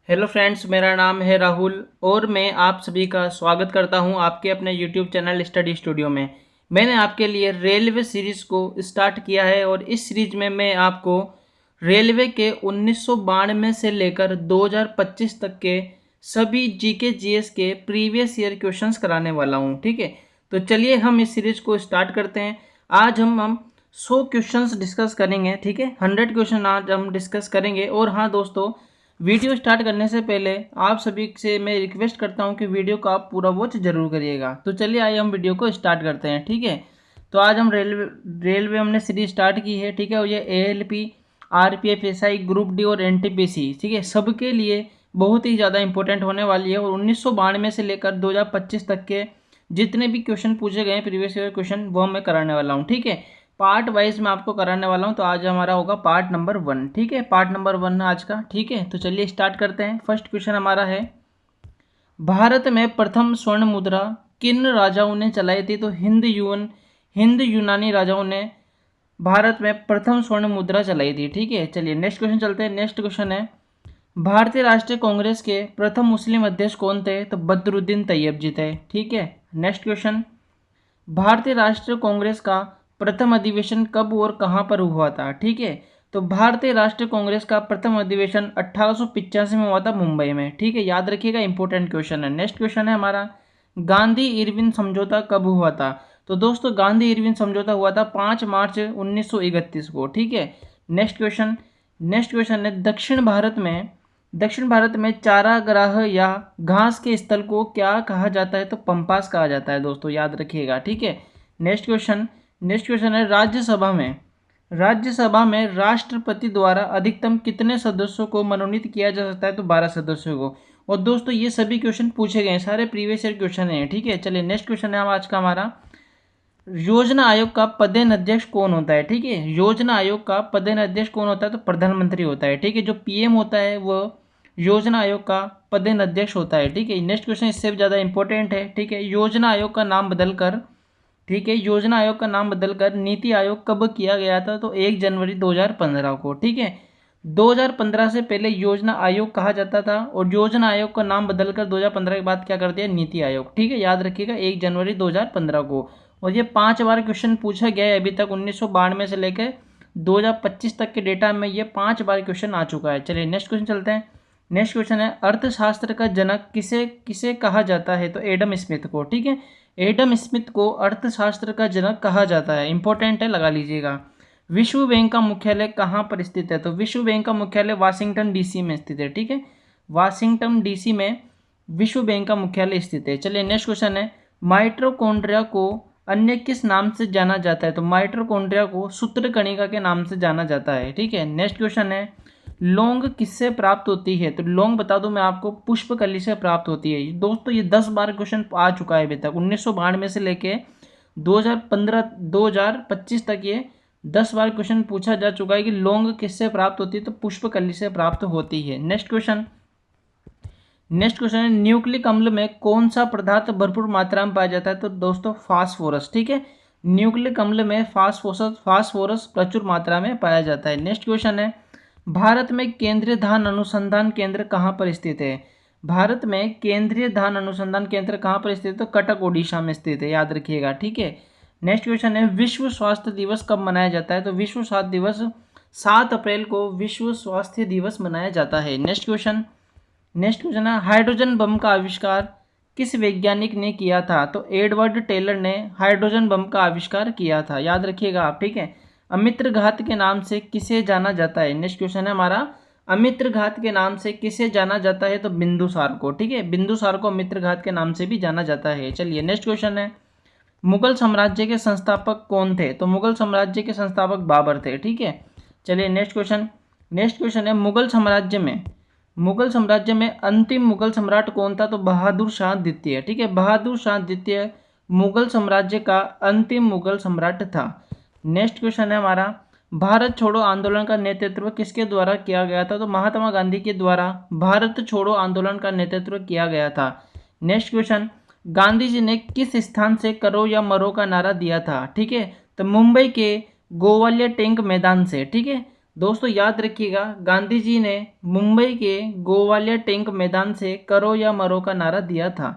Hello friends, मेरा नाम है राहुल और मैं आप सभी का स्वागत करता हूं आपके अपने यूट्यूब चैनल स्टडी स्टूडियो में। मैंने आपके लिए रेलवे सीरीज़ को स्टार्ट किया है और इस सीरीज में मैं आपको रेलवे के 1992 से लेकर 2025 तक के सभी जीके जीएस के प्रीवियस ईयर क्वेश्चंस कराने वाला हूं। ठीक है, तो चलिए हम इस सीरीज को स्टार्ट करते हैं। आज हम 100 क्वेश्चंस डिस्कस करेंगे। ठीक है, 100 क्वेश्चन आज हम डिस्कस करेंगे। और हाँ दोस्तों, वीडियो स्टार्ट करने से पहले आप सभी से मैं रिक्वेस्ट करता हूं कि वीडियो को आप पूरा वॉच जरूर करिएगा। तो चलिए आइए हम वीडियो को स्टार्ट करते हैं। ठीक है, तो आज हम रेलवे हमने सीरीज स्टार्ट की है। ठीक है, और ये ALP, RPF, SI, group D और एनटीपीसी, ठीक है, सबके लिए बहुत ही ज़्यादा इंपॉर्टेंट होने वाली है। और 1992 से लेकर 2025 तक के जितने भी क्वेश्चन पूछे गए प्रीवियस ईयर क्वेश्चन वो मैं कराने वाला हूँ। ठीक है, पार्ट वाइज मैं आपको कराने वाला हूं। तो आज हमारा होगा पार्ट नंबर 1। ठीक है, पार्ट नंबर 1 आज का। ठीक है, तो चलिए स्टार्ट करते हैं। फर्स्ट क्वेश्चन हमारा है, भारत में प्रथम स्वर्ण मुद्रा किन राजाओं ने चलाई थी? तो हिंद यूनानी राजाओं ने भारत में प्रथम स्वर्ण मुद्रा चलाई थी। ठीक है, चलिए नेक्स्ट क्वेश्चन चलते हैं। नेक्स्ट क्वेश्चन है, भारतीय राष्ट्रीय कांग्रेस के प्रथम मुस्लिम अध्यक्ष कौन थे? तो बदरुद्दीन तैयब जी थे। ठीक है, नेक्स्ट क्वेश्चन, भारतीय राष्ट्रीय कांग्रेस का प्रथम अधिवेशन कब और कहां पर हुआ था? ठीक है, तो भारतीय राष्ट्रीय कांग्रेस का प्रथम अधिवेशन 1885 में हुआ था, मुंबई में। ठीक है, याद रखिएगा, इंपॉर्टेंट क्वेश्चन है। नेक्स्ट क्वेश्चन है हमारा, गांधी इरविन समझौता कब हुआ था? तो दोस्तों गांधी इरविन समझौता हुआ था 5 मार्च 1931 को। ठीक है, नेक्स्ट क्वेश्चन है, दक्षिण भारत में चारागाह या घास के स्थल को क्या कहा जाता है? तो पंपास कहा जाता है दोस्तों, याद रखिएगा। ठीक है, नेक्स्ट क्वेश्चन है, राज्यसभा में राष्ट्रपति द्वारा अधिकतम कितने सदस्यों को मनोनीत किया जा सकता है? तो 12 सदस्यों को। और दोस्तों ये सभी क्वेश्चन पूछे गए हैं, सारे प्रीवियस ईयर क्वेश्चन हैं। ठीक है, चलिए नेक्स्ट क्वेश्चन है आज का हमारा, योजना आयोग का पदेन अध्यक्ष कौन होता है? ठीक है, योजना आयोग का पदेन अध्यक्ष कौन होता है? तो प्रधानमंत्री होता है। ठीक है, जो पीएम होता है वो योजना आयोग का पदेन अध्यक्ष होता है। ठीक है, नेक्स्ट क्वेश्चन इससे भी ज़्यादा इंपॉर्टेंट है। ठीक है, योजना आयोग का नाम बदलकर, ठीक है, योजना आयोग का नाम बदलकर नीति आयोग कब किया गया था? तो 1 जनवरी 2015 को। ठीक है, 2015 से पहले योजना आयोग कहा जाता था और योजना आयोग का नाम बदलकर 2015 के बाद क्या कर दिया? नीति आयोग। ठीक है, याद रखिएगा, 1 जनवरी 2015 को। और ये 5 बार क्वेश्चन पूछा गया है अभी तक, 1992 से लेकर 2025 तक के डेटा में ये 5 बार क्वेश्चन आ चुका है। चलिए नेक्स्ट क्वेश्चन चलते हैं। नेक्स्ट क्वेश्चन है, अर्थशास्त्र का जनक किसे किसे कहा जाता है? तो एडम स्मिथ को। ठीक है, एडम स्मिथ को अर्थशास्त्र का जनक कहा जाता है, इंपॉर्टेंट है, लगा लीजिएगा। विश्व बैंक का मुख्यालय कहाँ पर स्थित है? तो विश्व बैंक का मुख्यालय वाशिंगटन डीसी में स्थित है। ठीक है, वाशिंगटन डीसी में विश्व बैंक का मुख्यालय स्थित है। चलिए नेक्स्ट क्वेश्चन है, माइटोकॉन्ड्रिया को अन्य किस नाम से जाना जाता है? तो माइटोकॉन्ड्रिया को सूत्रकणिका के नाम से जाना जाता है। ठीक है, नेक्स्ट क्वेश्चन है, लौंग किससे प्राप्त होती है? तो लौंग बता दूं मैं आपको, पुष्पकली से प्राप्त होती है। दोस्तों ये 10 बार क्वेश्चन आ चुका है अभी तक, 1992 से लेके 2025 तक ये 10 बार क्वेश्चन पूछा जा चुका है कि लौंग किससे प्राप्त होती है? तो पुष्पकली से प्राप्त होती है। नेक्स्ट क्वेश्चन है, न्यूक्लिक अम्ल में कौन सा पदार्थ भरपूर मात्रा में पाया जाता है? तो दोस्तों फास्फोरस। ठीक है, न्यूक्लिक अम्ल में फास्फोरस प्रचुर मात्रा में पाया जाता है। नेक्स्ट क्वेश्चन है, भारत में केंद्रीय धान अनुसंधान केंद्र कहाँ पर स्थित है? भारत में केंद्रीय धान अनुसंधान केंद्र कहाँ पर स्थित है? तो कटक ओडिशा में स्थित है, याद रखिएगा। ठीक है, नेक्स्ट क्वेश्चन है, विश्व स्वास्थ्य दिवस कब मनाया जाता है? तो विश्व स्वास्थ्य दिवस 7 अप्रैल को विश्व स्वास्थ्य दिवस मनाया जाता है। नेक्स्ट क्वेश्चन है, हाइड्रोजन बम का आविष्कार किस वैज्ञानिक ने किया था? तो एडवर्ड टेलर ने हाइड्रोजन बम का आविष्कार किया था, याद रखिएगा आप। ठीक है, अमित्र घात के नाम से किसे जाना जाता है? नेक्स्ट क्वेश्चन है हमारा, अमित्र घात के नाम से किसे जाना जाता है? तो बिंदुसार को। ठीक है, बिंदुसार को अमित्र घात के नाम से भी जाना जाता है। चलिए नेक्स्ट क्वेश्चन है, मुगल साम्राज्य के संस्थापक कौन थे? तो मुगल साम्राज्य के संस्थापक बाबर थे। ठीक है, चलिए नेक्स्ट क्वेश्चन है, मुगल साम्राज्य में अंतिम मुगल सम्राट कौन था? तो बहादुर शाह द्वितीय। ठीक है, बहादुर शाह द्वितीय मुगल साम्राज्य का अंतिम मुगल सम्राट था। नेक्स्ट क्वेश्चन है हमारा, भारत छोड़ो आंदोलन का नेतृत्व किसके द्वारा किया गया था? तो महात्मा गांधी के द्वारा भारत छोड़ो आंदोलन का नेतृत्व किया गया था। नेक्स्ट क्वेश्चन, गांधी जी ने किस स्थान से करो या मरो का नारा दिया था? ठीक है, तो मुंबई के गोवालिया टैंक मैदान से। ठीक है, दोस्तों याद रखिएगा, गांधी जी ने मुंबई के गोवालिया टैंक मैदान से करो या मरो का नारा दिया था।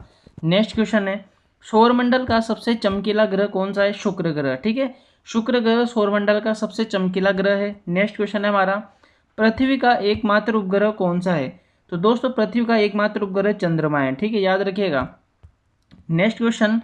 नेक्स्ट क्वेश्चन है, सौरमंडल का सबसे चमकीला ग्रह कौन सा है? शुक्र ग्रह। ठीक है, शुक्र ग्रह सौरमंडल का सबसे चमकीला ग्रह है। नेक्स्ट क्वेश्चन है हमारा, पृथ्वी का एकमात्र उपग्रह कौन सा है? तो दोस्तों पृथ्वी का एकमात्र उपग्रह चंद्रमा है। ठीक है, याद रखिएगा। नेक्स्ट क्वेश्चन,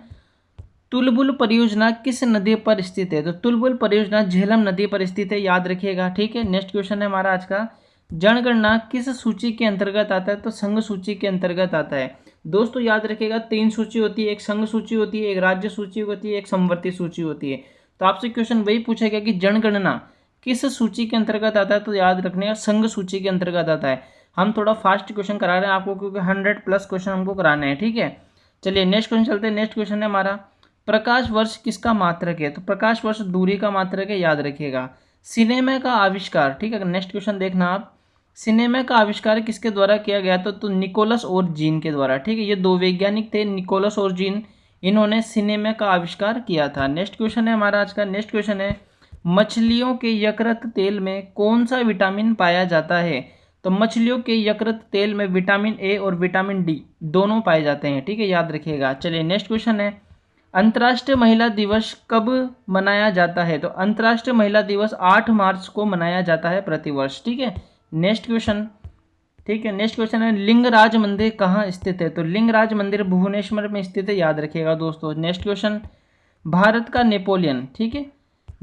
तुलबुल परियोजना किस नदी पर स्थित है? तो तुलबुल परियोजना झेलम नदी पर स्थित है, याद रखिएगा। ठीक है, नेक्स्ट क्वेश्चन है हमारा आज का, जनगणना किस सूची के अंतर्गत आता है? तो संघ सूची के अंतर्गत आता है। दोस्तों याद रखिएगा, 3 सूची होती है, एक संघ सूची होती है, एक राज्य सूची होती है, एक समवर्ती सूची होती है। तो आपसे क्वेश्चन वही पूछेगा कि जनगणना किस सूची के अंतर्गत आता है? तो याद रखने का संघ सूची के अंतर्गत आता है। हम थोड़ा फास्ट क्वेश्चन करा रहे हैं आपको, क्योंकि 100+ क्वेश्चन हमको कराने हैं। ठीक है, चलिए नेक्स्ट क्वेश्चन चलते हैं। नेक्स्ट क्वेश्चन है हमारा, प्रकाश वर्ष किसका मात्रक है? तो प्रकाश वर्ष दूरी का मात्रक है, याद रखिएगा। सिनेमा का आविष्कार, ठीक है, नेक्स्ट क्वेश्चन देखना आप, सिनेमा का आविष्कार किसके द्वारा किया गया था? तो निकोलस और जीन के द्वारा। ठीक है, ये 2 वैज्ञानिक थे, निकोलस और जीन, इन्होंने सिनेमा का आविष्कार किया था। नेक्स्ट क्वेश्चन है हमारा आज का, नेक्स्ट क्वेश्चन है, मछलियों के यकृत तेल में कौन सा विटामिन पाया जाता है? तो मछलियों के यकृत तेल में विटामिन ए और विटामिन डी दोनों पाए जाते हैं। ठीक है, याद रखिएगा। चलिए नेक्स्ट क्वेश्चन है, अंतर्राष्ट्रीय महिला दिवस कब मनाया जाता है? तो अंतर्राष्ट्रीय महिला दिवस 8 मार्च को मनाया जाता है प्रतिवर्ष। ठीक है, नेक्स्ट क्वेश्चन, ठीक है, नेक्स्ट क्वेश्चन है, लिंगराज मंदिर कहाँ स्थित है? तो लिंगराज मंदिर भुवनेश्वर में स्थित है, याद रखिएगा दोस्तों। नेक्स्ट क्वेश्चन, भारत का नेपोलियन, ठीक है,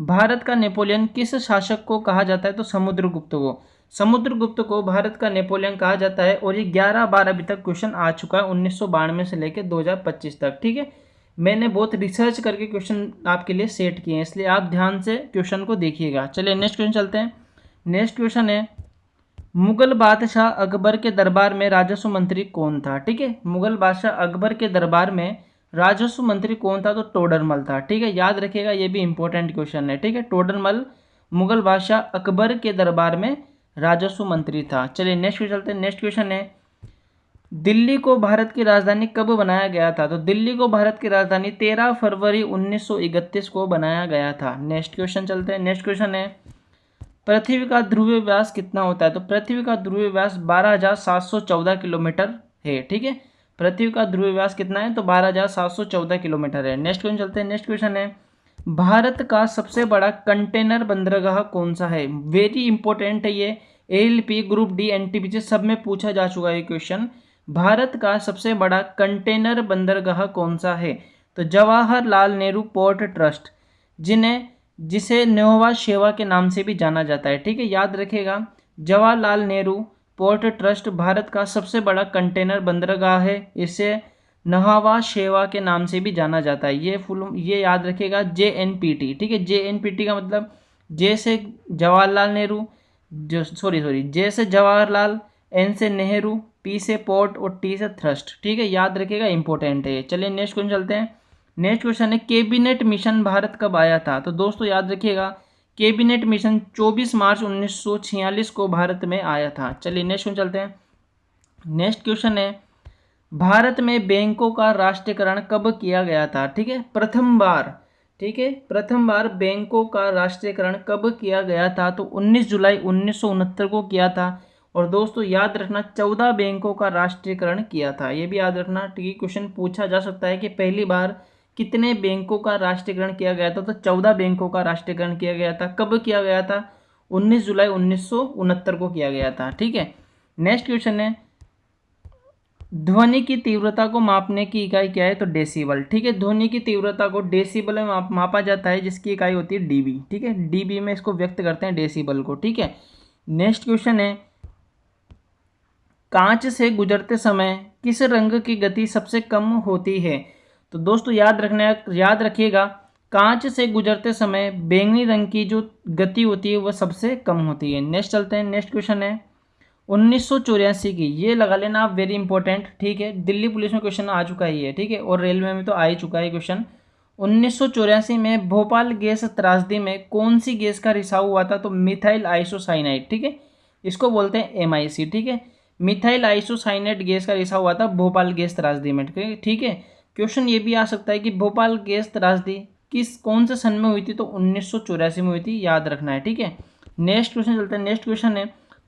भारत का नेपोलियन किस शासक को कहा जाता है? तो समुद्रगुप्त को, समुद्रगुप्त को भारत का नेपोलियन कहा जाता है। और ये 11 बार अभी तक क्वेश्चन आ चुका है, 1992 से लेकर 2025 तक। ठीक है, मैंने बहुत रिसर्च करके क्वेश्चन आपके लिए सेट किए हैं, इसलिए आप ध्यान से क्वेश्चन को देखिएगा। चलिए नेक्स्ट क्वेश्चन चलते हैं। नेक्स्ट क्वेश्चन है, मुगल बादशाह अकबर के दरबार में राजस्व मंत्री कौन था? ठीक है, मुगल बादशाह अकबर के दरबार में राजस्व मंत्री कौन था? तो टोडरमल था। ठीक है, याद रखिएगा, ये भी इंपॉर्टेंट क्वेश्चन है। ठीक है, टोडरमल मुगल बादशाह अकबर के दरबार में राजस्व मंत्री था। चलिए नेक्स्ट क्वेश्चन चलते हैं। नेक्स्ट क्वेश्चन है, दिल्ली को भारत की राजधानी कब बनाया गया था? तो दिल्ली को भारत की राजधानी 13 फरवरी 1931 को बनाया गया था। नेक्स्ट क्वेश्चन चलते हैं। नेक्स्ट क्वेश्चन है, पृथ्वी का ध्रुवीय व्यास कितना होता है? तो पृथ्वी का ध्रुवीय व्यास 12,714 किलोमीटर है। ठीक है, पृथ्वी का ध्रुवीय व्यास कितना है? तो 12,714 किलोमीटर है। नेक्स्ट क्वेश्चन चलते हैं। नेक्स्ट क्वेश्चन है, भारत का सबसे बड़ा कंटेनर बंदरगाह कौन सा है? वेरी इंपॉर्टेंट है ये, ALP ग्रुप डी NTPC सब में पूछा जा चुका है ये क्वेश्चन। भारत का सबसे बड़ा कंटेनर बंदरगाह कौन सा है? तो जवाहरलाल नेहरू पोर्ट ट्रस्ट, जिसे नोवा शेवा के नाम से भी जाना जाता है। ठीक है, याद रखिएगा, जवाहरलाल नेहरू पोर्ट ट्रस्ट भारत का सबसे बड़ा कंटेनर बंदरगाह है, इसे नहावा शेवा के नाम से भी जाना जाता है। ये याद रखिएगा, JNPT। ठीक है, JNPT का मतलब जे से जवाहरलाल नेहरू, जे से जवाहरलाल, N से नेहरू, P से पोर्ट और T से थ्रस्ट। ठीक है, याद रखिएगा, इंपॉर्टेंट है। चलिए नेक्स्ट क्वेश्चन चलते हैं। नेक्स्ट क्वेश्चन है, कैबिनेट मिशन भारत कब आया था? तो दोस्तों याद रखिएगा, कैबिनेट मिशन 24 मार्च 1946 को भारत में आया था। चलिए नेक्स्ट क्वेश्चन चलते हैं। नेक्स्ट क्वेश्चन है, भारत में बैंकों का राष्ट्रीयकरण कब किया गया था? ठीक है, प्रथम बार, ठीक है, प्रथम बार बैंकों का राष्ट्रीयकरण कब किया गया था? तो 19 जुलाई 1969 को किया था। और दोस्तों याद रखना, 14 बैंकों का राष्ट्रीयकरण किया था, ये भी याद रखना। ठीक है, क्वेश्चन पूछा जा सकता है कि पहली बार कितने बैंकों का राष्ट्रीयकरण किया गया था? तो 14 बैंकों का राष्ट्रीयकरण किया गया था। कब किया गया था? 19 जुलाई 1969 को किया गया था। ठीक है, नेक्स्ट क्वेश्चन है, ध्वनि की तीव्रता को मापने की इकाई क्या है? तो डेसिबल। ठीक है, ध्वनि की तीव्रता को डेसिबल में मापा जाता है, जिसकी इकाई होती है dB। ठीक है, dB में इसको व्यक्त करते हैं, डेसिबल को। ठीक है, नेक्स्ट क्वेश्चन है, कांच से गुजरते समय किस रंग की गति सबसे कम होती है? तो दोस्तों याद रखिएगा, कांच से गुजरते समय बैंगनी रंग की जो गति होती है वह सबसे कम होती है। नेक्स्ट चलते हैं। नेक्स्ट क्वेश्चन है 1984 की, ये लगा लेना आप, वेरी इंपॉर्टेंट। ठीक है, दिल्ली पुलिस में क्वेश्चन आ चुका ही है। ठीक है, और रेलवे में तो आ ही चुका है क्वेश्चन। 1984 में भोपाल गैस त्रासदी में कौन सी गैस का रिसाव हुआ था? तो मिथाइल आइसोसाइनाइड। ठीक है, इसको बोलते हैं MIC। ठीक है, मिथाइल आइसोसाइनेट गैस का रिसाव हुआ था भोपाल गैस त्रासदी में। ठीक है, क्वेश्चन ये भी आ सकता है कि भोपाल गैस त्रासदी कौन से सन में हुई थी? तो 1984 में हुई थी, याद रखना है। ठीक है, नेक्स्ट क्वेश्चन चलते हैं। नेक्स्ट क्वेश्चन है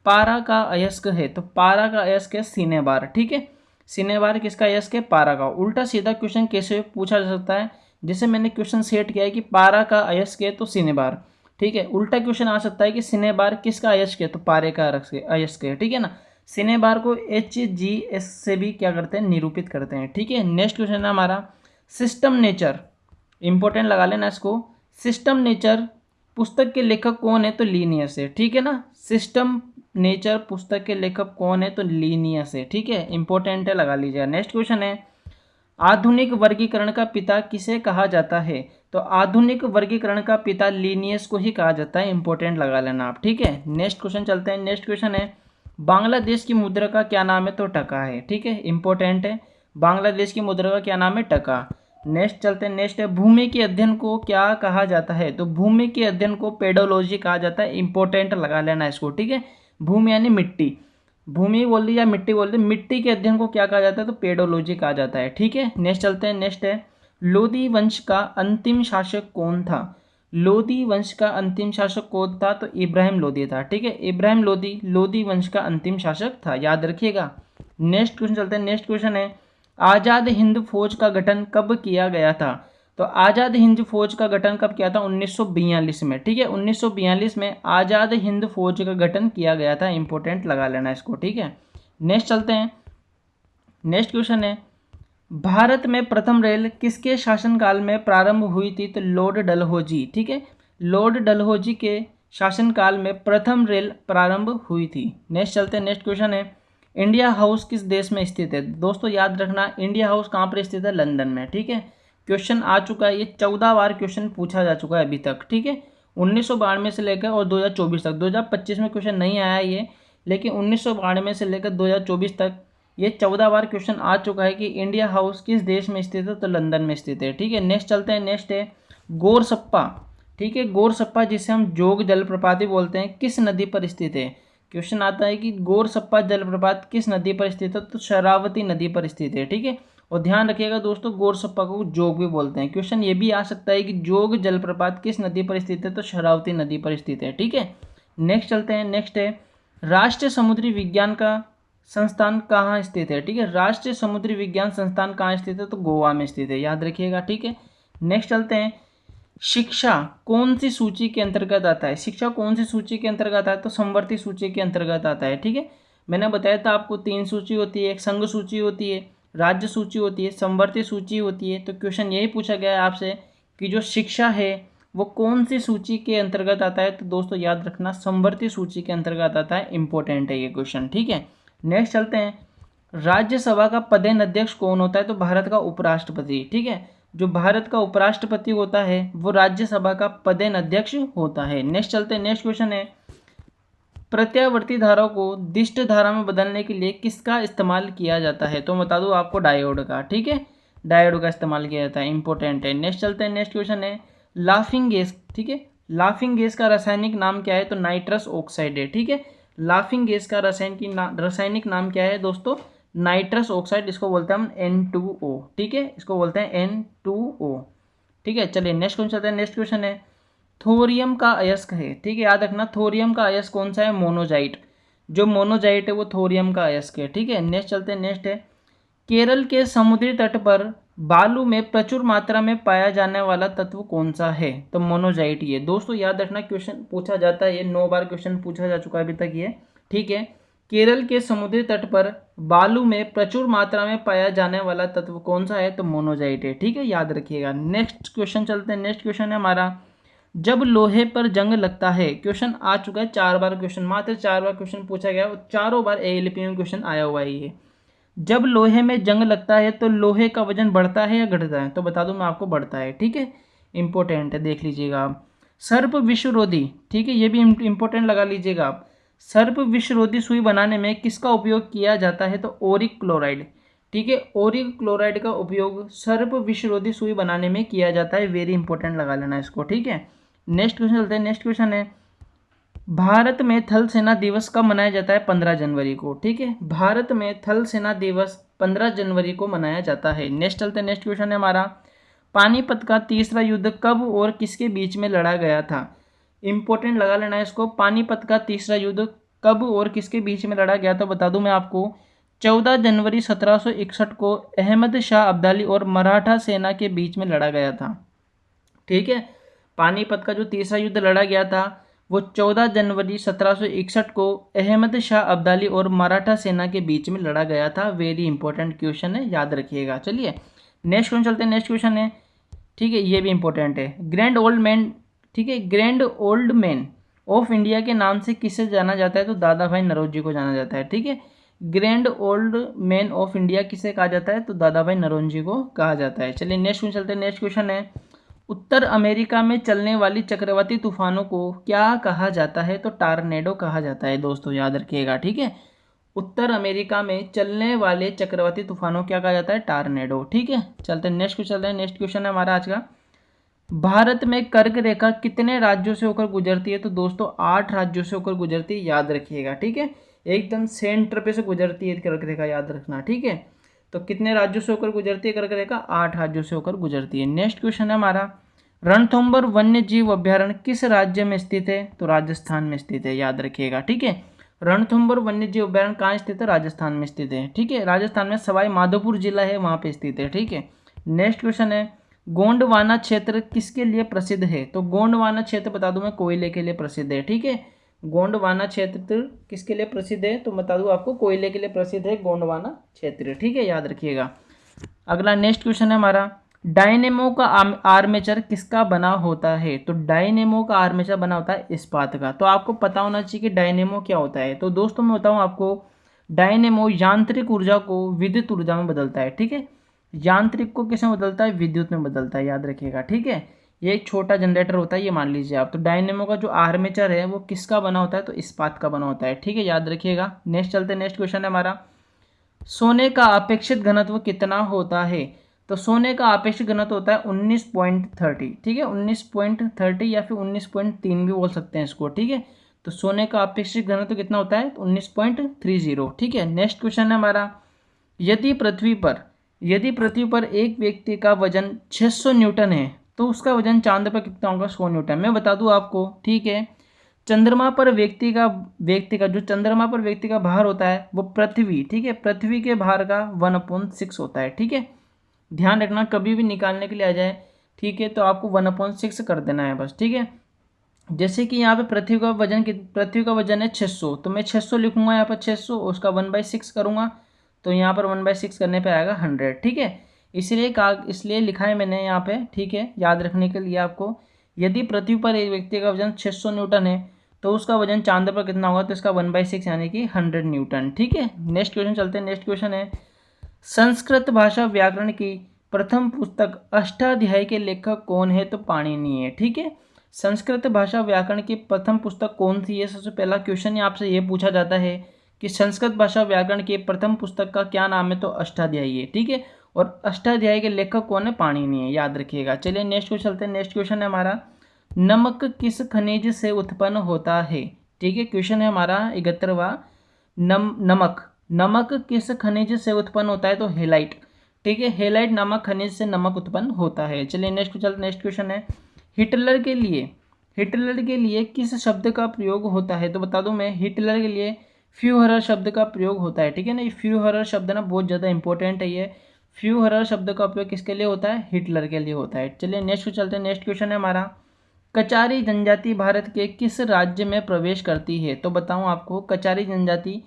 पारा का अयस्क है, तो पारा का अयस्क है सिनेबार, ठीक है। सिनेबार किसका अयस्क है? पारा का। उल्टा सीधा क्वेश्चन कैसे पूछा जा सकता है? जैसे मैंने क्वेश्चन सेट किया है कि पारा का अयस्क है तो सिनेबार, ठीक है। उल्टा क्वेश्चन आ सकता है कि सिनेबार किसका अयस्क है? तो पारे का अयस्क है, ठीक है ना। सिनेबार को HGS से भी क्या करते हैं? निरूपित करते हैं, ठीक है। नेक्स्ट क्वेश्चन है हमारा सिस्टम नेचर, इंपॉर्टेंट लगा लेना इसको। सिस्टम नेचर पुस्तक के लेखक कौन है? तो लीनियस है, ठीक है ना। सिस्टम नेचर पुस्तक के लेखक कौन है? तो लीनियस है, ठीक है। इंपॉर्टेंट है, लगा लीजिएगा। नेक्स्ट क्वेश्चन है आधुनिक वर्गीकरण का पिता किसे कहा जाता है? तो आधुनिक वर्गीकरण का पिता लीनियस को ही कहा जाता है, इंपॉर्टेंट लगा लेना आप, ठीक है। नेक्स्ट क्वेश्चन चलते हैं। नेक्स्ट क्वेश्चन है बांग्लादेश की मुद्रा का क्या नाम है? तो टका है, ठीक है। इंपॉर्टेंट है, बांग्लादेश की मुद्रा का क्या नाम है? टका। नेक्स्ट चलते हैं। नेक्स्ट है भूमि के अध्ययन को क्या कहा जाता है? तो भूमि के अध्ययन को पेडोलॉजी कहा जाता है, इंपॉर्टेंट लगा लेना इसको, ठीक है। भूमि यानी मिट्टी, भूमि बोल दी या मिट्टी बोल दी, मिट्टी के अध्ययन को क्या कहा जाता है? तो पेडोलॉजी कहा जाता है, ठीक है। नेक्स्ट चलते हैं। नेक्स्ट है लोदी वंश का अंतिम शासक कौन था? लोदी वंश का अंतिम शासक कौन था? तो इब्राहिम लोदी था, ठीक है। इब्राहिम लोदी लोदी वंश का अंतिम शासक था, याद रखिएगा। नेक्स्ट क्वेश्चन चलते हैं। नेक्स्ट क्वेश्चन है आज़ाद हिंद फौज का गठन कब किया गया था? तो आज़ाद हिंद फौज का गठन कब किया था? 1942 में, ठीक है। 1942 में आज़ाद हिंद फौज का गठन किया गया था, इंपॉर्टेंट लगा लेना इसको, ठीक है। नेक्स्ट चलते हैं। नेक्स्ट क्वेश्चन है भारत में प्रथम रेल किसके शासनकाल में प्रारंभ हुई थी? तो लॉर्ड डलहौजी, ठीक है। लॉर्ड डलहौजी के शासनकाल में प्रथम रेल प्रारंभ हुई थी। नेक्स्ट चलते हैं। नेक्स्ट क्वेश्चन है इंडिया हाउस किस देश में स्थित है? दोस्तों याद रखना, इंडिया हाउस कहाँ पर स्थित है? लंदन में, ठीक है। क्वेश्चन आ चुका है, ये 14 बार क्वेश्चन पूछा जा चुका है अभी तक, ठीक है। 1992 से लेकर और 2024 तक, 2025 में क्वेश्चन नहीं आया ये, लेकिन 1992 से लेकर 2024 तक ये 14 बार क्वेश्चन आ चुका है कि इंडिया हाउस किस देश में स्थित है? तो लंदन में स्थित है, ठीक है। नेक्स्ट चलते हैं। नेक्स्ट है गोरसप्पा, ठीक है। गोरसप्पा जिसे हम जोग जलप्रपात भी बोलते हैं, किस नदी पर स्थित है? क्वेश्चन आता है कि गोरसप्पा जलप्रपात किस नदी पर स्थित है? तो शरावती नदी पर स्थित है, ठीक है। और ध्यान रखिएगा दोस्तों, गोरसप्पा को जोग भी बोलते हैं। क्वेश्चन ये भी आ सकता है कि जोग जलप्रपात किस नदी पर स्थित है? तो शरावती नदी पर स्थित है, ठीक है। नेक्स्ट चलते हैं। नेक्स्ट है राष्ट्रीय समुद्री विज्ञान का संस्थान कहाँ स्थित है? ठीक है, राष्ट्रीय समुद्री विज्ञान संस्थान कहाँ स्थित है? तो गोवा में स्थित है, याद रखिएगा, ठीक है। नेक्स्ट चलते हैं। शिक्षा कौन सी सूची के अंतर्गत आता है? शिक्षा कौन सी सूची के अंतर्गत आता है? तो समवर्ती सूची के अंतर्गत आता है, ठीक है। मैंने बताया था आपको 3 सूची होती है, एक संघ सूची होती है, राज्य सूची होती है, समवर्ती सूची होती है। तो क्वेश्चन यही पूछा गया है आपसे कि जो शिक्षा है वो कौन सी सूची के अंतर्गत आता है? तो दोस्तों याद रखना, समवर्ती सूची के अंतर्गत आता है, इंपॉर्टेंट है ये क्वेश्चन, ठीक है। नेक्स्ट चलते हैं। राज्यसभा का पदेन अध्यक्ष कौन होता है? तो भारत का उपराष्ट्रपति, ठीक है। जो भारत का उपराष्ट्रपति होता है वो राज्यसभा का पदेन अध्यक्ष होता है। नेक्स्ट चलते हैं। नेक्स्ट क्वेश्चन है प्रत्यावर्ती धारा को दिष्ट धारा में बदलने के लिए किसका इस्तेमाल किया जाता है? तो बता दूं आपको, डायोड का, ठीक है। डायोड का इस्तेमाल किया जाता है, इंपॉर्टेंट है। नेक्स्ट चलते हैं। नेक्स्ट क्वेश्चन है लाफिंग गैस, ठीक है। लाफिंग गैस का रासायनिक नाम क्या है? तो नाइट्रस ऑक्साइड है, ठीक है। लाफिंग गैस का रासायनिक नाम क्या है दोस्तों? नाइट्रस ऑक्साइड, इसको बोलते हैं हम N2O, ठीक है, इसको बोलते हैं N2O, ठीक है। चलिए नेक्स्ट क्वेश्चन चलते हैं। नेक्स्ट क्वेश्चन है थोरियम का अयस्क है, ठीक है, याद रखना, थोरियम का अयस्क कौन सा है? मोनोजाइट। जो मोनोजाइट है वो थोरियम का अयस्क है, ठीक है। नेक्स्ट चलते हैं। नेक्स्ट है केरल के समुद्री तट पर बालू में प्रचुर मात्रा में पाया जाने वाला तत्व कौन सा है? तो मोनोजाइट। ये दोस्तों याद रखना, क्वेश्चन पूछा जाता है, ये 9 बार क्वेश्चन पूछा जा चुका है अभी तक ये, ठीक है। केरल के समुद्री तट पर बालू में प्रचुर मात्रा में पाया जाने वाला तत्व कौन सा है? तो मोनोजाइट है, ठीक है, याद रखिएगा। नेक्स्ट क्वेश्चन चलते हैं। नेक्स्ट क्वेश्चन है हमारा जब लोहे पर जंग लगता है। क्वेश्चन आ चुका है 4 बार, क्वेश्चन मात्र 4 बार क्वेश्चन पूछा गया और चारों बार ALP में क्वेश्चन आया हुआ है ये। जब लोहे में जंग लगता है तो लोहे का वजन बढ़ता है या घटता है? तो बता दूं मैं आपको, बढ़ता है, ठीक है, इंपॉर्टेंट है, देख लीजिएगा आप। सर्प विषरोधी, ठीक है, ये भी इंपॉर्टेंट लगा लीजिएगा आप। सर्प विषरोधी सुई बनाने में किसका उपयोग किया जाता है? तो ओरिक क्लोराइड, ठीक है, ओरिक क्लोराइड का उपयोग सर्प विषरोधी सुई बनाने में किया जाता है, वेरी इंपॉर्टेंट लगा लेना इसको, ठीक है। नेक्स्ट क्वेश्चन चलते हैं। नेक्स्ट क्वेश्चन है भारत में थल सेना दिवस कब मनाया जाता है? 15 जनवरी को, ठीक है। भारत में थल सेना दिवस 15 जनवरी को मनाया जाता है। नेक्स्ट चलते हैं। नेक्स्ट क्वेश्चन है हमारा पानीपत का तीसरा युद्ध कब और किसके बीच में लड़ा गया था? इंपॉर्टेंट लगा लेना है इसको। पानीपत का तीसरा युद्ध कब और किसके बीच में लड़ा गया, तो बता दूं मैं आपको 14 जनवरी 1761 को अहमद शाह अब्दाली और मराठा सेना के बीच में लड़ा गया था। ठीक है, पानीपत का जो तीसरा युद्ध लड़ा गया था वो 14 जनवरी 1761 को अहमद शाह अब्दाली और मराठा सेना के बीच में लड़ा गया था। वेरी इंपॉर्टेंट क्वेश्चन है, याद रखिएगा। चलिए नेक्स्ट क्वेश्चन चलते हैं। नेक्स्ट क्वेश्चन है, ठीक है, ये भी इंपॉर्टेंट है। ग्रैंड ओल्ड मैन, ठीक है, grand old man of India के नाम से किसे जाना जाता है, तो दादा भाई नौरोजी को जाना जाता है। ठीक है, grand old man of India किसे कहा जाता है, तो दादा भाई नौरोजी को कहा जाता है। चलिए नेक्स्ट क्वेश्चन चलते हैं। नेक्स्ट क्वेश्चन है, उत्तर अमेरिका में चलने वाली चक्रवाती तूफानों को क्या कहा जाता है, तो टार्नेडो कहा जाता है। दोस्तों याद रखिएगा। ठीक है, उत्तर अमेरिका में चलने वाले चक्रवाती तूफानों क्या कहा जाता है, टार्नेडो। ठीक है, चलते हैं नेक्स्ट क्वेश्चन। चलते हैं नेक्स्ट क्वेश्चन है हमारा आज का, भारत में कर्क रेखा कितने राज्यों से होकर गुजरती है, तो दोस्तों 8 राज्यों से होकर गुजरती है, याद रखिएगा। ठीक है, एकदम सेंटर पे से गुजरती है कर्क रेखा, याद रखना। ठीक है, तो कितने राज्यों से होकर गुजरती है कर्क रेखा, 8 राज्यों से होकर गुजरती है। नेक्स्ट क्वेश्चन है हमारा, रणथंभौर वन्य जीव अभ्यारण्य किस राज्य में स्थित है, तो राजस्थान में स्थित है, याद रखिएगा। ठीक है, रणथंभौर वन्य जीव अभ्यारण्य कहाँ स्थित है, राजस्थान में स्थित है। ठीक है, राजस्थान में सवाई माधोपुर जिला है, वहाँ पे स्थित है। ठीक है, नेक्स्ट क्वेश्चन है, गोंडवाना क्षेत्र किसके लिए प्रसिद्ध है, तो गोंडवाना क्षेत्र बता दूं मैं कोयले के लिए प्रसिद्ध है। ठीक है, गोंडवाना क्षेत्र किसके लिए प्रसिद्ध है, तो बता दूं आपको कोयले के लिए प्रसिद्ध है गोंडवाना क्षेत्र। ठीक है, याद रखिएगा। अगला नेक्स्ट क्वेश्चन है हमारा, डायनेमो का आर्मेचर किसका बना होता है, तो डायनेमो का आर्मेचर बना होता है इस्पात का। तो आपको पता होना चाहिए कि डायनेमो क्या होता है। तो दोस्तों मैं बताऊं आपको, डायनेमो यांत्रिक ऊर्जा को विद्युत ऊर्जा में बदलता है। ठीक है, यांत्रिक को किसमें बदलता है, विद्युत में बदलता है, याद रखिएगा। ठीक है, ये एक छोटा जनरेटर होता है, ये मान लीजिए आप। तो डायनेमो का जो आर्मेचर है वो किसका बना होता है, तो इस्पात का बना होता है। ठीक है, याद रखिएगा। नेक्स्ट चलते हैं। नेक्स्ट क्वेश्चन है हमारा, सोने का अपेक्षित घनत्व कितना होता है, तो सोने का अपेक्षित घनत्व होता है 19.30। ठीक है, 19.30 या फिर 19.3 भी बोल सकते हैं इसको। ठीक है, तो सोने का अपेक्षित घनत्व कितना होता है, 19.30। ठीक है, नेक्स्ट क्वेश्चन है हमारा, यदि पृथ्वी पर एक व्यक्ति का वजन 600 न्यूटन है तो उसका वजन चांद पर कितना होगा, 100 न्यूटन। मैं बता दूं आपको। ठीक है, चंद्रमा पर व्यक्ति का भार होता है वो पृथ्वी, ठीक है, पृथ्वी के भार का 1/6 होता है। ठीक है, ध्यान रखना कभी भी निकालने के लिए आ जाए, ठीक है, तो आपको 1/6 कर देना है बस। ठीक है, जैसे कि यहाँ पे पृथ्वी का वजन है 600, तो मैं 600 लिखूंगा यहाँ पर 600, उसका 1/6 करूंगा, तो यहाँ पर 1/6 करने पे आएगा 100। ठीक है, इसलिए लिखा है मैंने यहाँ पे। ठीक है, याद रखने के लिए आपको, यदि पृथ्वी पर एक व्यक्ति का वजन 600 न्यूटन है तो उसका वजन चांद पर कितना होगा, तो इसका 1/6 यानी कि 100 न्यूटन। ठीक है, नेक्स्ट क्वेश्चन चलते हैं। नेक्स्ट क्वेश्चन है, संस्कृत भाषा व्याकरण की प्रथम पुस्तक अष्टाध्यायी के लेखक कौन है, तो पाणिनि है। ठीक है, संस्कृत भाषा व्याकरण की प्रथम पुस्तक कौन सी है, सबसे पहला क्वेश्चन आपसे ये पूछा जाता है कि संस्कृत भाषा व्याकरण की प्रथम पुस्तक का क्या नाम है, तो अष्टाध्यायी है। ठीक है, और अष्टाध्यायी के लेखक कौन है, पाणिनि है, याद रखिएगा। चलिए नेक्स्ट क्वेश्चन चलते हैं। नेक्स्ट क्वेश्चन है हमारा, नमक किस खनिज से उत्पन्न होता है। ठीक है, क्वेश्चन है हमारा 71वां, नमक किस खनिज से उत्पन्न होता है, तो हेलाइट। ठीक है, हेलाइट नामक खनिज से नमक उत्पन्न होता है। चलिए नेक्स्ट क्वेश्चन है, हिटलर के लिए किस शब्द का प्रयोग होता है, तो बता दूं मैं, हिटलर के लिए फ्यूहरर शब्द का प्रयोग होता है। ठीक है ना, ये फ्यूहरर शब्द ना बहुत ज़्यादा इंपॉर्टेंट है। ये फ्यूहरर शब्द का उपयोग किसके लिए होता है, हिटलर के लिए होता है। चलिए नेक्स्ट चलते हैं। नेक्स्ट क्वेश्चन है हमारा, कचारी जनजाति भारत के किस राज्य में प्रवेश करती है, तो बताऊं आपको, कचारी जनजाति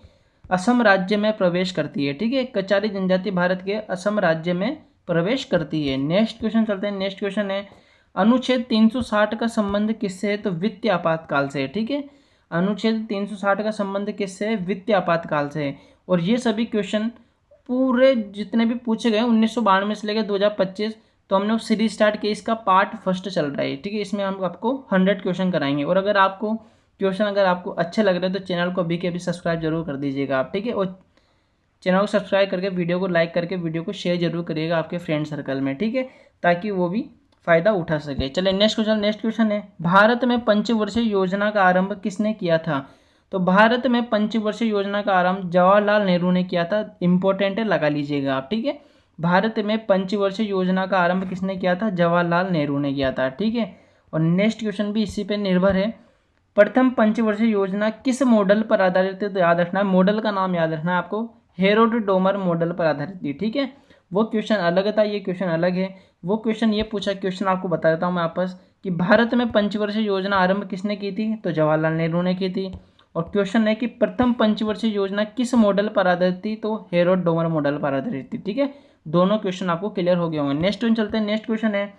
असम राज्य में प्रवेश करती है। ठीक है, कचारी जनजाति भारत के असम राज्य में प्रवेश करती है। नेक्स्ट क्वेश्चन चलते हैं। नेक्स्ट क्वेश्चन है, अनुच्छेद 360 का संबंध किससे है, तो वित्तीय आपातकाल से। ठीक है, अनुच्छेद 360 का संबंध किससे है, वित्तीय आपातकाल से है। और ये सभी क्वेश्चन पूरे जितने भी पूछे गए 1992 से लेकर 2025, तो हमने सीरीज स्टार्ट की, इसका पार्ट फर्स्ट चल रहा है। ठीक है, इसमें हम आपको 100 क्वेश्चन कराएंगे। और अगर आपको अच्छे लग रहे हैं तो चैनल को अभी के अभी सब्सक्राइब जरूर कर दीजिएगा आप। ठीक है, और चैनल को सब्सक्राइब करके वीडियो को लाइक करके वीडियो को शेयर जरूर करिएगा आपके फ्रेंड सर्कल में। ठीक है, ताकि वो भी फ़ायदा उठा सके। चलिए नेक्स्ट क्वेश्चन है, भारत में पंचवर्षीय योजना का आरंभ किसने किया था, तो भारत में पंचवर्षीय योजना का आरंभ जवाहरलाल नेहरू ने किया था। इंपॉर्टेंट है, लगा लीजिएगा आप। ठीक है, भारत में पंचवर्षीय योजना का आरंभ किसने किया था, जवाहरलाल नेहरू ने किया था। ठीक है, और नेक्स्ट क्वेश्चन भी इसी पे निर्भर है। प्रथम पंचवर्षीय योजना किस मॉडल पर आधारित है? तो याद रखना है, मॉडल का नाम याद रखना है आपको, हेरोड-डोमर मॉडल पर आधारित थी। ठीक है, वो क्वेश्चन अलग था, ये क्वेश्चन अलग है। वो क्वेश्चन ये पूछा, क्वेश्चन आपको बता देता हूँ मैं आपस कि भारत में पंचवर्षीय योजना आरंभ किसने की थी? तो जवाहरलाल नेहरू ने की थी। और क्वेश्चन है कि प्रथम पंचवर्षीय योजना किस मॉडल पर आधारित थी? तो हेरोड-डोमर मॉडल पर आधारित थी। ठीक है, दोनों क्वेश्चन आपको क्लियर हो गए होंगे। नेक्स्ट क्वेश्चन चलते हैं। नेक्स्ट क्वेश्चन है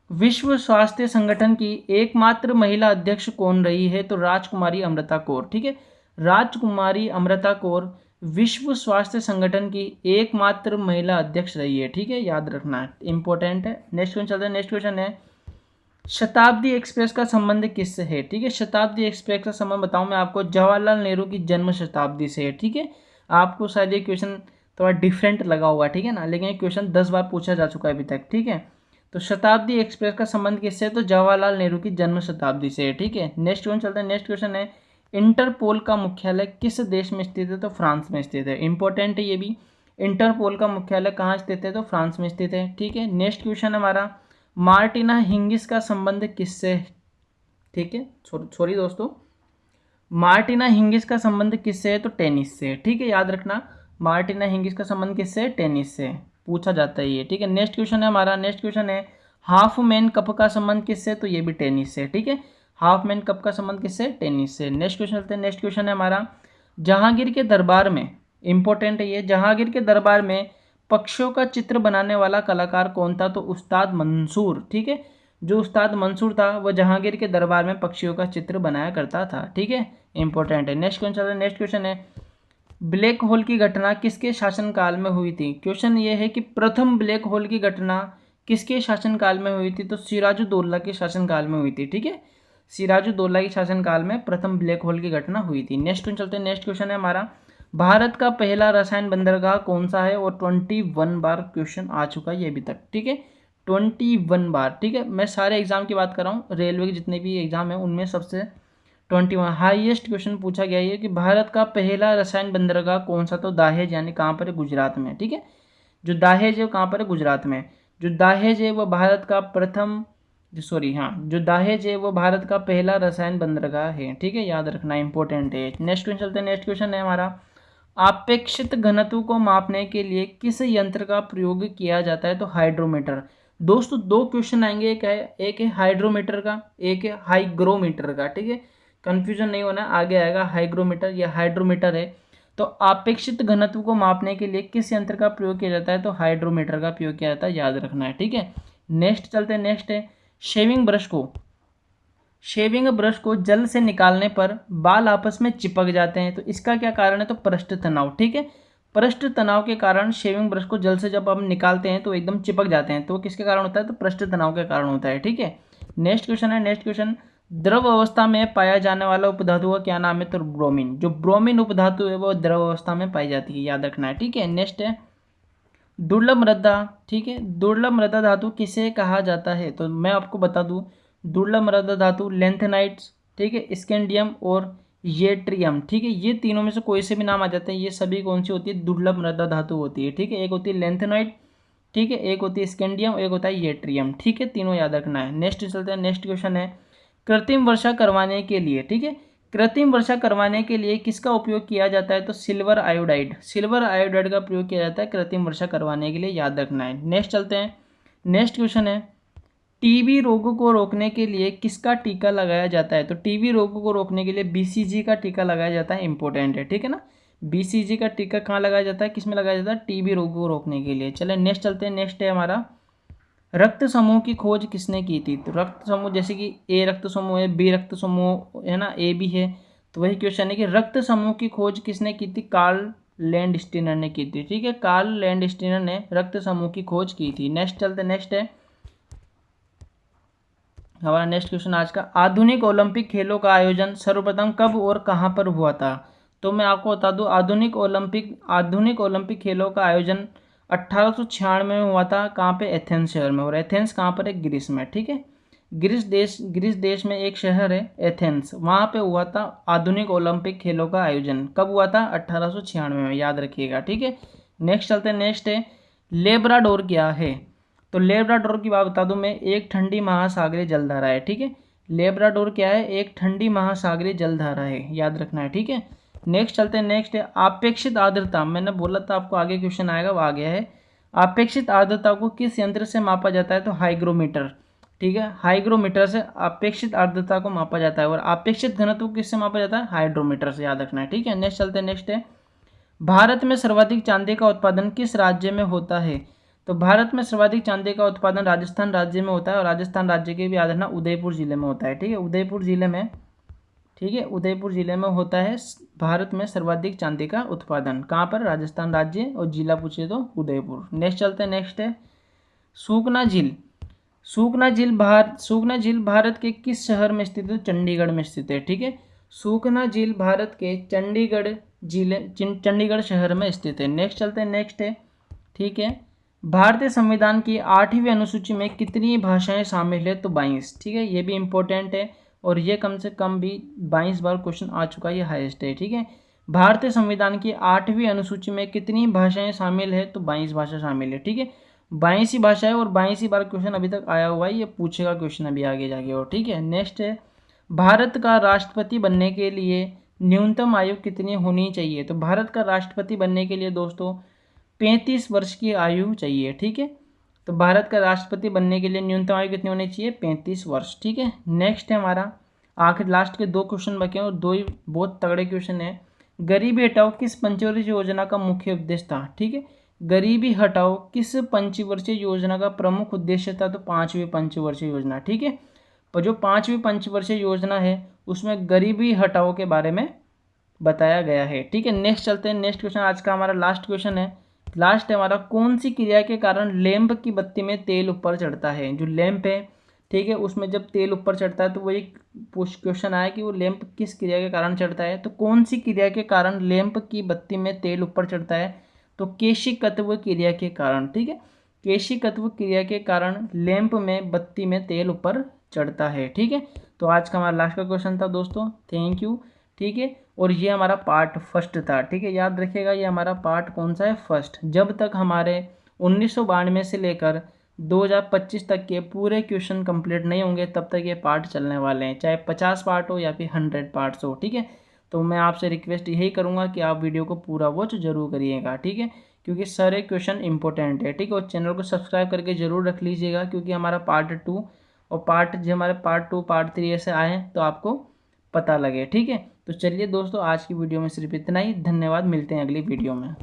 विश्व स्वास्थ्य संगठन की एकमात्र महिला अध्यक्ष कौन रही है? तो राजकुमारी अमृता कौर। ठीक है, राजकुमारी अमृता कौर विश्व स्वास्थ्य संगठन की एकमात्र महिला अध्यक्ष रही है। ठीक है, याद रखना है, इंपॉर्टेंट है। नेक्स्ट क्वेश्चन चलते हैं। नेक्स्ट क्वेश्चन है शताब्दी एक्सप्रेस का संबंध किससे है? ठीक है, शताब्दी एक्सप्रेस का संबंध बताऊं मैं आपको, जवाहरलाल नेहरू की जन्म शताब्दी से है। ठीक है, आपको शायद ये क्वेश्चन थोड़ा डिफरेंट लगा होगा, ठीक है ना, लेकिन ये क्वेश्चन 10 बार पूछा जा चुका है अभी तक। ठीक है, तो शताब्दी एक्सप्रेस का संबंध किससे है? तो जवाहरलाल नेहरू की जन्म शताब्दी से है। ठीक है, नेक्स्ट क्वेश्चन चलते हैं। नेक्स्ट क्वेश्चन है इंटरपोल का मुख्यालय किस देश में स्थित है? तो फ्रांस में स्थित है। इंपॉर्टेंट है ये भी, इंटरपोल का मुख्यालय कहाँ स्थित है? तो फ्रांस में स्थित है। ठीक है, नेक्स्ट क्वेश्चन हमारा मार्टिना हिंगिस का संबंध किससे? ठीक है, सॉरी दोस्तों, मार्टिना हिंगिस का संबंध किससे है? तो टेनिस से। ठीक है, याद रखना, मार्टिना हिंगिस का संबंध किससे है? टेनिस से, पूछा जाता है ये। ठीक है, नेक्स्ट क्वेश्चन है हमारा, नेक्स्ट क्वेश्चन है हाफ मैन कप का संबंध किससे? तो ये भी टेनिस से। ठीक है, हाफ मैन कप का संबंध किससे? टेनिस से। नेक्स्ट क्वेश्चन चलते हैं। नेक्स्ट क्वेश्चन है हमारा जहांगीर के दरबार में, इंपॉर्टेंट है ये, जहांगीर के दरबार में पक्षियों का चित्र बनाने वाला कलाकार कौन था? तो उस्ताद मंसूर। ठीक है, जो उस्ताद मंसूर था वह जहांगीर के दरबार में पक्षियों का चित्र बनाया करता था। ठीक है, इंपॉर्टेंट है। नेक्स्ट क्वेश्चन है, नेक्स्ट क्वेश्चन है ब्लैक होल की घटना किसके शासनकाल में हुई थी? क्वेश्चन ये है कि प्रथम ब्लैक होल की घटना किसके शासनकाल में हुई थी? तो सिराजुद्दौला के शासनकाल में हुई थी। ठीक है, सिराजुद्दौला के शासनकाल में प्रथम ब्लैक होल की घटना हुई थी। नेक्स्ट क्वेश्चन चलते हैं। नेक्स्ट क्वेश्चन है हमारा भारत का पहला रसायन बंदरगाह कौन सा है? और 21 बार क्वेश्चन आ चुका है ये अभी तक। ठीक है, 21 बार। ठीक है, मैं सारे एग्जाम की बात कर रहा हूँ, रेलवे के जितने भी एग्जाम है उनमें सबसे 21 हाईएस्ट क्वेश्चन पूछा गया है कि भारत का पहला रसायन बंदरगाह कौन सा? तो दाहेज, यानी कहाँ पर है? गुजरात में। ठीक है, जो दाहेज है वो कहाँ पर है? गुजरात में। जो दाहेज है वो भारत का प्रथम, सॉरी हाँ, जो दाहेज है वो भारत का पहला रसायन बंदरगाह है। ठीक है, याद रखना, इंपॉर्टेंट है। नेक्स्ट क्वेश्चन चलते हैं। नेक्स्ट क्वेश्चन है हमारा आपेक्षित घनत्व को मापने के लिए किस यंत्र का प्रयोग किया जाता है? तो हाइड्रोमीटर। दोस्तों दो क्वेश्चन आएंगे, एक है हाइड्रोमीटर का, एक है हाइग्रोमीटर का। ठीक है, कंफ्यूजन नहीं होना, आगे आएगा हाइग्रोमीटर या हाइड्रोमीटर है। तो अपेक्षित घनत्व को मापने के लिए किस यंत्र का प्रयोग किया जाता है? तो हाइड्रोमीटर का प्रयोग किया जाता है, याद रखना है। ठीक है, नेक्स्ट चलते हैं। नेक्स्ट है शेविंग ब्रश को जल से निकालने पर बाल आपस में चिपक जाते हैं, तो इसका क्या कारण है? तो पृष्ठ तनाव। ठीक है, पृष्ठ तनाव के कारण शेविंग ब्रश को जल से जब हम निकालते हैं तो एकदम चिपक जाते हैं, तो किसके कारण होता है? तो पृष्ठ तनाव के कारण होता है। ठीक है, नेक्स्ट क्वेश्चन है। नेक्स्ट क्वेश्चन द्रव अवस्था में पाया जाने वाला उपधातु का क्या नाम है? तो ब्रोमीन। जो ब्रोमीन उपधातु है वो द्रव अवस्था में पाई जाती है, याद रखना है। ठीक है, नेक्स्ट है दुर्लभ मृदा। ठीक है, दुर्लभ मृदा धातु किसे कहा जाता है? तो मैं आपको बता दूं, दुर्लभ मृदा धातु लेंथेनाइट्स, ठीक है, स्कैंडियम और येट्रियम। ठीक है, ये तीनों में से कोई से भी नाम आ जाते हैं, ये सभी कौन सी होती है? दुर्लभ मृदा धातु होती है। ठीक है, एक होती है लेंथेनाइट, ठीक है, एक होती है स्कैंडियम, एक होता है येट्रियम। ठीक है, तीनों याद रखना है। नेक्स्ट चलते हैं। नेक्स्ट क्वेश्चन है कृत्रिम वर्षा करवाने के लिए, ठीक है, कृत्रिम वर्षा करवाने के लिए किसका उपयोग किया जाता है? तो सिल्वर आयोडाइड, सिल्वर आयोडाइड का प्रयोग किया जाता है कृत्रिम वर्षा करवाने के लिए, याद रखना है। नेक्स्ट चलते हैं। नेक्स्ट क्वेश्चन है टीबी रोग को रोकने के लिए किसका टीका लगाया जाता है? तो टीबी रोग को रोकने के लिए बीसीजी का टीका लगाया जाता है, इंपॉर्टेंट है। ठीक है ना, बीसीजी का टीका कहाँ लगाया जाता है, किस में लगाया जाता है? टीबी रोग को रोकने के लिए। चले नेक्स्ट चलते हैं। नेक्स्ट है हमारा रक्त समूह की खोज किसने की थी? तो रक्त समूह जैसे कि ए रक्त समूह है, बी रक्त समूह है ना, ए बी है, तो वही क्वेश्चन है कि रक्त समूह की खोज किसने की थी? कार्ल लैंडस्टीनर ने की थी। ठीक है, कार्ल लैंडस्टीनर ने रक्त समूह की खोज की थी। नेक्स्ट चलते, नेक्स्ट है हमारा नेक्स्ट क्वेश्चन आज का आधुनिक ओलंपिक खेलों का आयोजन सर्वप्रथम कब और कहाँ पर हुआ था? तो मैं आपको बता दूं आधुनिक ओलंपिक खेलों का आयोजन 1896 में हुआ था। कहाँ पे? एथेंस शहर में। और एथेंस कहाँ पर है? ग्रीस में। ठीक है, ग्रीस देश में एक शहर है एथेंस, वहाँ पे हुआ था आधुनिक ओलंपिक खेलों का आयोजन। कब हुआ था? 1896 में, याद रखिएगा। ठीक है, नेक्स्ट चलते हैं। नेक्स्ट है लेब्राडोर क्या है? तो लेब्राडोर की बात बता दूं मैं, एक ठंडी महासागरीय जलधारा है। ठीक है, लेब्राडोर क्या है, एक ठंडी महासागरीय जलधारा है, याद रखना है। ठीक है, नेक्स्ट चलते हैं। नेक्स्ट है अपेक्षित आर्द्रता। मैंने बोला था आपको आगे क्वेश्चन आएगा, वो आ गया है। अपेक्षित आर्द्रता को किस यंत्र से मापा जाता है, तो हाइग्रोमीटर। ठीक है, हाइग्रोमीटर से अपेक्षित आर्द्रता को मापा जाता है। और अपेक्षित घनत्व को किससे मापा जाता है, हाइड्रोमीटर से, याद रखना है। ठीक है, नेक्स्ट चलते हैं। नेक्स्ट है भारत में सर्वाधिक चांदी का उत्पादन किस राज्य में होता है, तो भारत में सर्वाधिक चांदी का उत्पादन राजस्थान राज्य में होता है। और राजस्थान राज्य के भी याद रखना उदयपुर जिले में होता है। ठीक है, उदयपुर जिले में, ठीक है, उदयपुर जिले में होता है भारत में सर्वाधिक चांदी का उत्पादन। कहाँ पर, राजस्थान राज्य, और जिला पूछे तो उदयपुर। नेक्स्ट चलते हैं। नेक्स्ट है सूखना झील। सूखना झील भारत के किस शहर में स्थित है, चंडीगढ़ में स्थित है। ठीक है, सूखना झील भारत के चंडीगढ़ शहर में स्थित है। नेक्स्ट चलते हैं। नेक्स्ट है, ठीक है, भारतीय संविधान की 8वीं अनुसूची में कितनी भाषाएं शामिल है, तो 22। ठीक है, ये भी इंपॉर्टेंट है और ये कम से कम भी 22 बार क्वेश्चन आ चुका है, ये हाईएस्ट है। ठीक है, भारतीय संविधान की 8वीं अनुसूची में कितनी भाषाएं शामिल है, तो 22 भाषा शामिल है। ठीक है, 22 ही भाषा है और 22 ही बार क्वेश्चन अभी तक आया हुआ है, ये पूछेगा क्वेश्चन अभी आगे जाके। और ठीक है, नेक्स्ट है भारत का राष्ट्रपति बनने के लिए न्यूनतम आयु कितनी होनी चाहिए, तो भारत का राष्ट्रपति बनने के लिए दोस्तों 35 वर्ष की आयु चाहिए। ठीक है, तो भारत का राष्ट्रपति बनने के लिए न्यूनतम आयु कितनी होनी चाहिए, 35 वर्ष। ठीक है, नेक्स्ट है हमारा आखिर लास्ट के 2 क्वेश्चन बचे हैं और 2 ही बहुत तगड़े क्वेश्चन है। गरीबी हटाओ किस पंचवर्षीय योजना का मुख्य उद्देश्य था। ठीक है, गरीबी हटाओ किस पंचवर्षीय योजना का प्रमुख उद्देश्य था, तो 5वीं पंचवर्षीय योजना। ठीक है, और जो 5वीं पंचवर्षीय योजना है उसमें गरीबी हटाओ के बारे में बताया गया है। ठीक है, नेक्स्ट चलते हैं। नेक्स्ट क्वेश्चन आज का हमारा लास्ट क्वेश्चन है। लास्ट है हमारा, कौन सी क्रिया के कारण लैंप की बत्ती में तेल ऊपर चढ़ता है। जो लैंप है, ठीक है, उसमें जब तेल ऊपर चढ़ता है तो वो एक क्वेश्चन आया कि वो लैंप किस क्रिया के कारण चढ़ता है, तो कौन सी क्रिया के कारण लैंप की बत्ती में तेल ऊपर चढ़ता है, तो केशिकत्व क्रिया के कारण। ठीक है, केशिकत्व क्रिया के कारण लैंप में बत्ती में तेल ऊपर चढ़ता है। ठीक है, तो आज का हमारा लास्ट का क्वेश्चन था दोस्तों। Thank you. ठीक है, और ये हमारा पार्ट फर्स्ट था। ठीक है, याद रखिएगा ये हमारा पार्ट कौन सा है, फर्स्ट। जब तक हमारे 1992 से लेकर 2025 तक के पूरे क्वेश्चन कंप्लीट नहीं होंगे तब तक ये पार्ट चलने वाले हैं, चाहे 50 पार्ट हो या फिर 100 पार्ट्स हो। ठीक है, तो मैं आपसे रिक्वेस्ट यही करूँगा कि आप वीडियो को पूरा वॉच जरूर करिएगा। ठीक है, क्योंकि सारे क्वेश्चन इंपॉर्टेंट है। ठीक है, और चैनल को सब्सक्राइब करके जरूर रख लीजिएगा, क्योंकि हमारा पार्ट 2 और पार्ट जो हमारे पार्ट 2 पार्ट 3 ऐसे आए हैं तो आपको पता लगे। ठीक है, तो चलिए दोस्तों आज की वीडियो में सिर्फ इतना ही। धन्यवाद, मिलते हैं अगली वीडियो में।